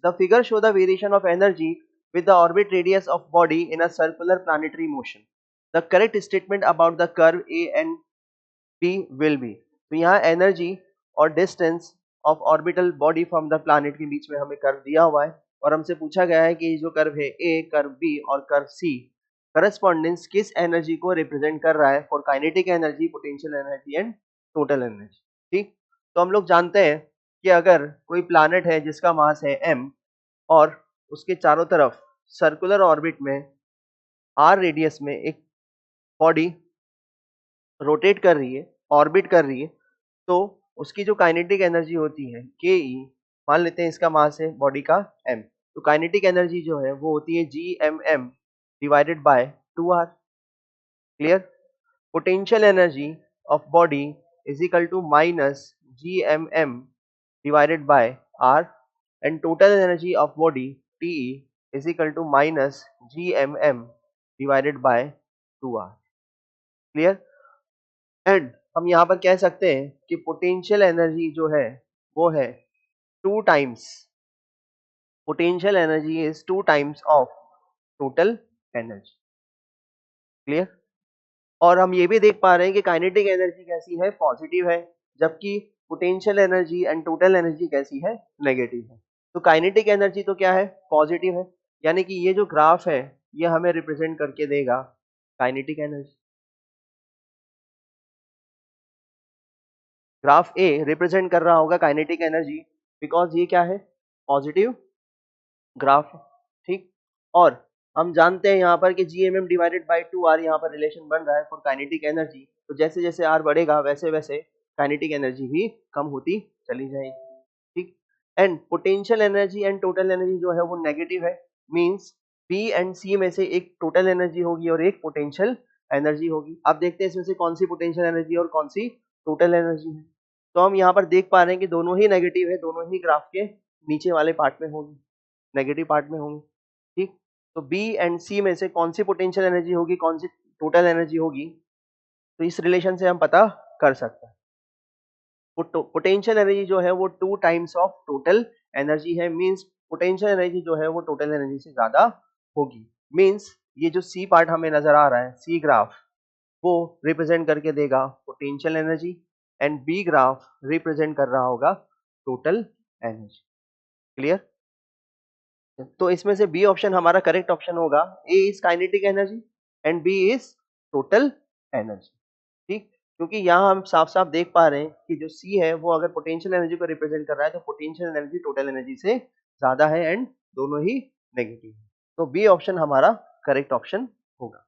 The figure show the variation of energy with the orbit radius of body in a circular planetary motion. The correct statement about the curve A and B will be. तो यहाँ energy और distance of orbital body from the planet के बीच में हमें curve दिया हुआ है और हमसे पूछा गया है कि जो कर्व है ए, कर्व बी और कर्व सी करस्पॉन्डेंस किस एनर्जी को रिप्रेजेंट कर रहा है for kinetic energy, potential energy and total energy. ठीक, तो हम लोग जानते हैं कि अगर कोई प्लैनेट है जिसका मास है m और उसके चारों तरफ सर्कुलर ऑर्बिट में r रेडियस में एक बॉडी रोटेट कर रही है, ऑर्बिट कर रही है, तो उसकी जो काइनेटिक एनर्जी होती है के ई, मान लेते हैं इसका मास है बॉडी का m, तो काइनेटिक एनर्जी जो है वो होती है G M M divided by 2r. Clear. Potential energy of body is equal to minus G M M divided by r and total energy of body Te is equal to minus gmm divided by 2r. Clear. And हम यहाँ पर कह सकते हैं कि potential energy जो है वो है 2 times, potential energy is 2 times of total energy. Clear. और हम ये भी देख पा रहे हैं कि काइनेटिक एनर्जी कैसी है, पॉजिटिव है, जबकि potential energy and total energy कैसी है, नेगेटिव है. तो काइनेटिक एनर्जी तो क्या है, पॉजिटिव है, यानी कि ये जो ग्राफ है ये हमें रिप्रेजेंट करके देगा kinetic energy. Graph A represent कर रहा होगा काइनेटिक एनर्जी बिकॉज ये क्या है, पॉजिटिव ग्राफ. ठीक. और हम जानते हैं यहाँ पर कि GMM डिवाइडेड बाई 2r यहाँ पर रिलेशन बन रहा है फॉर काइनेटिक एनर्जी. तो जैसे जैसे r बढ़ेगा वैसे वैसे काइनेटिक एनर्जी भी कम होती चली जाएगी. ठीक. And potential energy and total energy जो है वो नेगेटिव है, मींस B एंड C में से एक टोटल एनर्जी होगी और एक पोटेंशियल एनर्जी होगी. आप देखते हैं इसमें से कौन सी पोटेंशियल एनर्जी और कौन सी टोटल एनर्जी है. तो हम यहाँ पर देख पा रहे हैं कि दोनों ही नेगेटिव है, दोनों ही ग्राफ के नीचे वाले पार्ट में होगी, नेगेटिव पार्ट में होंगे. ठीक. तो बी एंड सी में से कौन सी पोटेंशियल एनर्जी होगी, कौन सी टोटल एनर्जी होगी, तो इस रिलेशन से हम पता कर सकते हैं. पोटेंशियल एनर्जी जो है वो 2 टाइम्स ऑफ टोटल एनर्जी है, मींस पोटेंशियल एनर्जी जो है वो टोटल एनर्जी से ज्यादा होगी. मींस ये जो सी पार्ट हमें नजर आ रहा है, सी ग्राफ, वो रिप्रेजेंट करके देगा potential energy and B graph represent कर रहा होगा टोटल एनर्जी. क्लियर. तो इसमें से बी ऑप्शन हमारा करेक्ट ऑप्शन होगा. A is kinetic energy and B is total energy. ठीक. क्योंकि यहाँ हम साफ साफ देख पा रहे हैं कि जो सी है वो अगर पोटेंशियल एनर्जी को रिप्रेजेंट कर रहा है तो पोटेंशियल एनर्जी टोटल एनर्जी से ज्यादा है एंड दोनों ही नेगेटिव है. तो बी ऑप्शन हमारा करेक्ट ऑप्शन होगा.